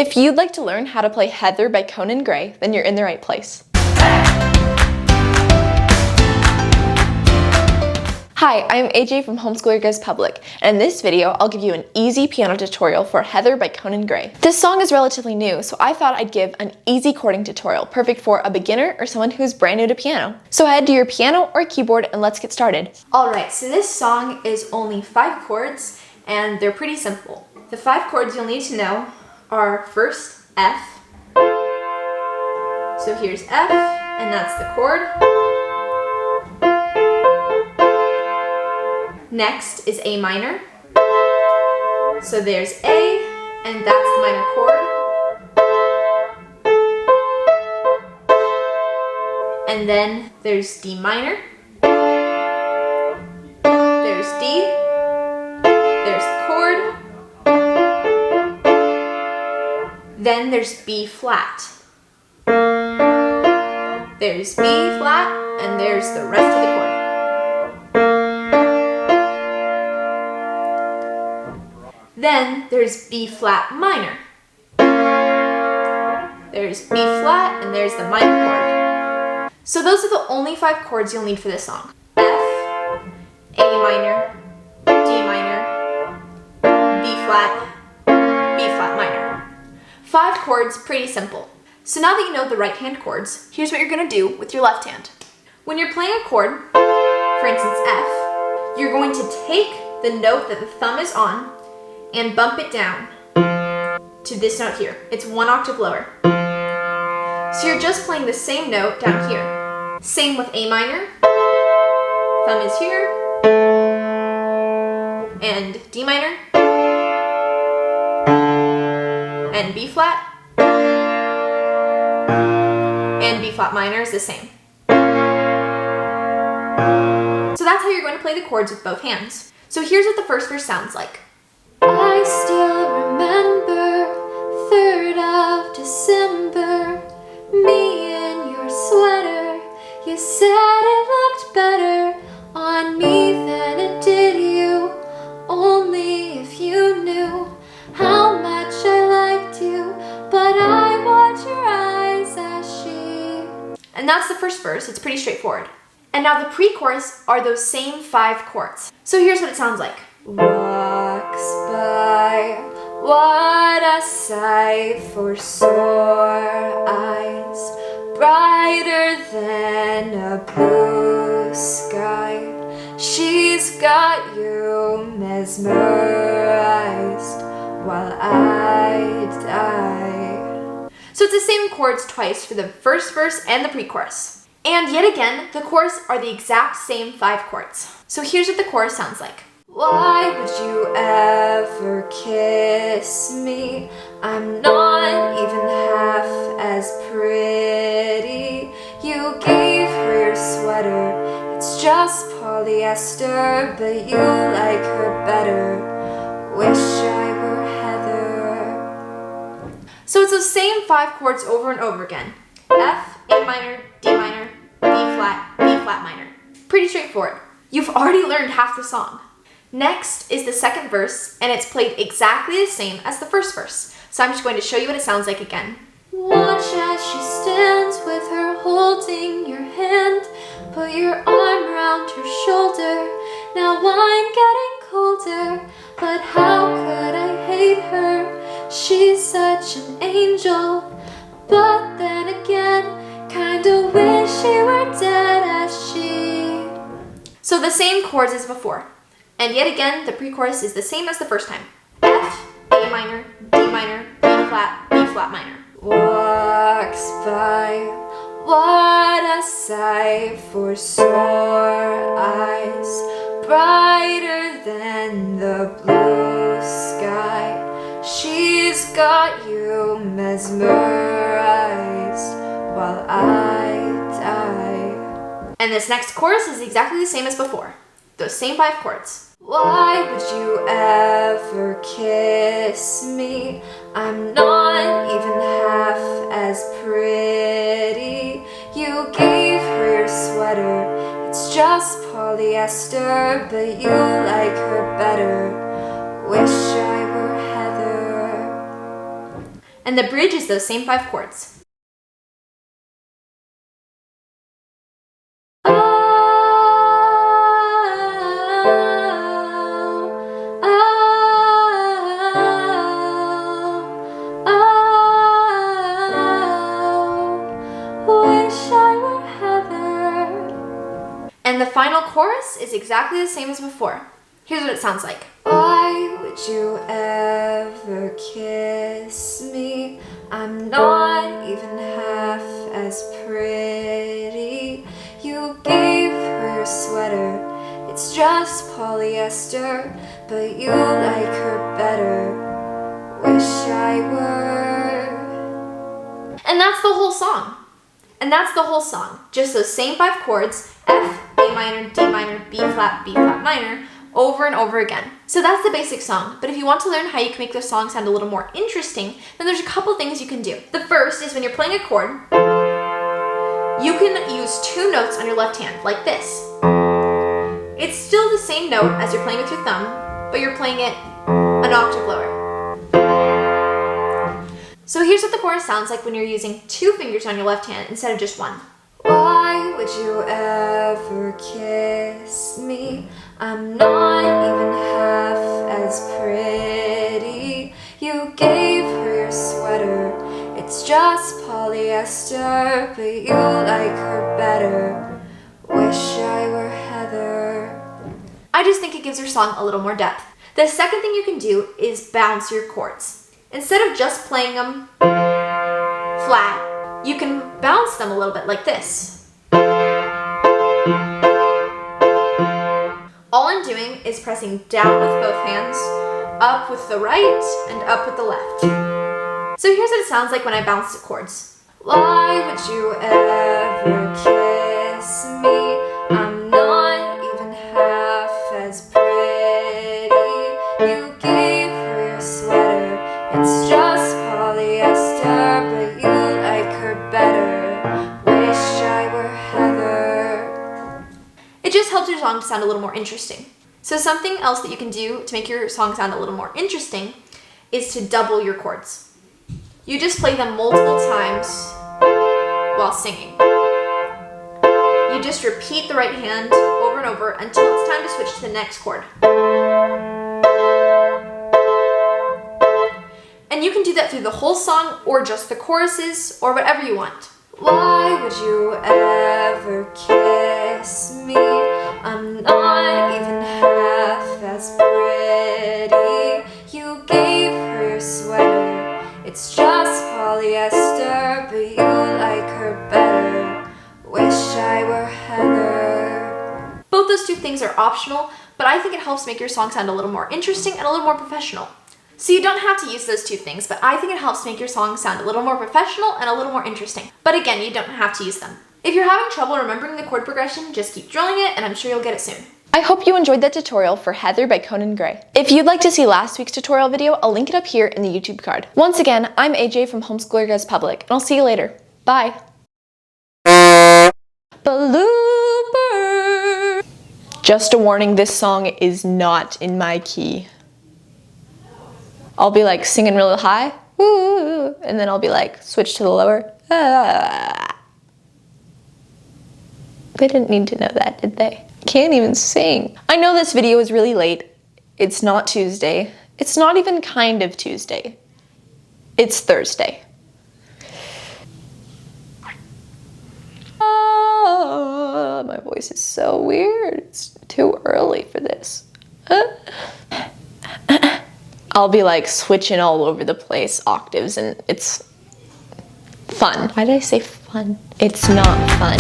If you'd like to learn how to play Heather by Conan Gray, then you're in the right place. Hi, I'm AJ from Homeschooler Goes Public, and in this video, I'll give you an easy piano tutorial for Heather by Conan Gray. This song is relatively new, so I thought I'd give an easy chording tutorial, perfect for a beginner or someone who's brand new to piano. So head to your piano or keyboard and let's get started. Alright, so this song is only 5 chords, and they're pretty simple. The 5 chords you'll need to know are first F. So here's F, and that's the chord. Next is A minor. So there's A, and that's the minor chord. And then there's D minor. There's D. There's the chord. Then there's B flat. There's B flat, and there's the rest of the chord. Then there's B flat minor. There's B flat, and there's the minor chord. So those are the only 5 chords you'll need for this song. F, A minor, D minor, B flat minor. 5 chords, pretty simple. So now that you know the right hand chords, here's what you're gonna do with your left hand. When you're playing a chord, for instance F, you're going to take the note that the thumb is on and bump it down to this note here. It's 1 octave lower. So you're just playing the same note down here. Same with A minor. Thumb is here. And D minor. And B flat. And B flat minor is the same. So that's how you're going to play the chords with both hands. So here's what the first verse sounds like. I still remember 3rd of December, me in your sweater. You said it looked better on me than it did you. Only if you knew how much I liked you, but I watch your eyes as she... And that's the first verse. It's pretty straightforward. And now the pre-chorus are those same 5 chords. So here's what it sounds like. Walks by, what a sight for sore eyes, brighter than a blue sky. She's got you mesmerized while I die. So it's the same chords twice for the first verse and the pre-chorus. And yet again, the chorus are the exact same 5 chords. So here's what the chorus sounds like. Why would you ever kiss me? I'm not even half as pretty. You gave her your sweater. It's just polyester, but you like her better. Wish I were Heather. So it's those same 5 chords over and over again. F, A minor, D minor, B flat minor. Pretty straightforward. You've already learned half the song. Next is the second verse, and it's played exactly the same as the first verse. So I'm just going to show you what it sounds like again. Watch as she stands with her holding your hand. Put your arm around her shoulder. Now I'm getting colder, but how could I hate her? She's such an angel, but then again, kinda wish she were dead as she... So the same chords as before. And yet again, the pre-chorus is the same as the first time. F, A minor, D minor, B flat minor. Walks by, what a sight for sore eyes, brighter than the blue sky. She's got you mesmerized while I die. And this next chorus is exactly the same as before. Those same 5 chords. Why would you ever kiss me? I'm not even half as pretty. You gave her your sweater. It's just polyester, but you like her better. Wish I were Heather. And the bridge is those same 5 chords. And the final chorus is exactly the same as before. Here's what it sounds like. Why would you ever kiss me? I'm not even half as pretty. You gave her your sweater. It's just polyester, but you like her better. Wish I were. And that's the whole song. Just those same 5 chords, F, A minor, D minor, B flat minor, over and over again. So that's the basic song, but if you want to learn how you can make the song sound a little more interesting, then there's a couple things you can do. The first is when you're playing a chord, you can use 2 notes on your left hand, like this. It's still the same note as you're playing with your thumb, but you're playing it an octave lower. So here's what the chorus sounds like when you're using 2 fingers on your left hand instead of just 1. Why would you ever kiss me? I'm not even half as pretty. You gave her your sweater. It's just polyester, but you like her better. Wish I were Heather. I just think it gives your song a little more depth. The second thing you can do is bounce your chords. Instead of just playing them flat, you can bounce them a little bit like this. All I'm doing is pressing down with both hands, up with the right, and up with the left. So here's what it sounds like when I bounce the chords. Why would you ever kiss me? I'm not even half as pretty. You gave her your sweater. It's just polyester, but you like her better. Wish I were Heather. It just helps your song to sound a little more interesting. So something else that you can do to make your song sound a little more interesting is to double your chords. You just play them multiple times while singing. You just repeat the right hand over and over until it's time to switch to the next chord. And you can do that through the whole song or just the choruses or whatever you want. Why would you ever kiss me? I'm not even half as pretty. You gave her your sweater. It's just polyester, but you like her better. Wish I were Heather. Both those 2 things are optional, but I think it helps make your song sound a little more interesting and a little more professional. So you don't have to use those 2 things, but I think it helps make your song sound a little more professional and a little more interesting. But again, you don't have to use them. If you're having trouble remembering the chord progression, just keep drilling it and I'm sure you'll get it soon. I hope you enjoyed that tutorial for Heather by Conan Gray. If you'd like to see last week's tutorial video, I'll link it up here in the YouTube card. Once again, I'm AJ from Homeschooler Goes Public, and I'll see you later. Bye. Blooper! Just a warning, this song is not in my key. I'll be like singing really high, woo, and then I'll be like, switch to the lower. Ah. They didn't need to know that, did they? Can't even sing. I know this video is really late. It's not Tuesday. It's not even kind of Tuesday. It's Thursday. Oh, my voice is so weird. It's too early for this. I'll be like switching all over the place octaves and it's fun. Why did I say fun? It's not fun.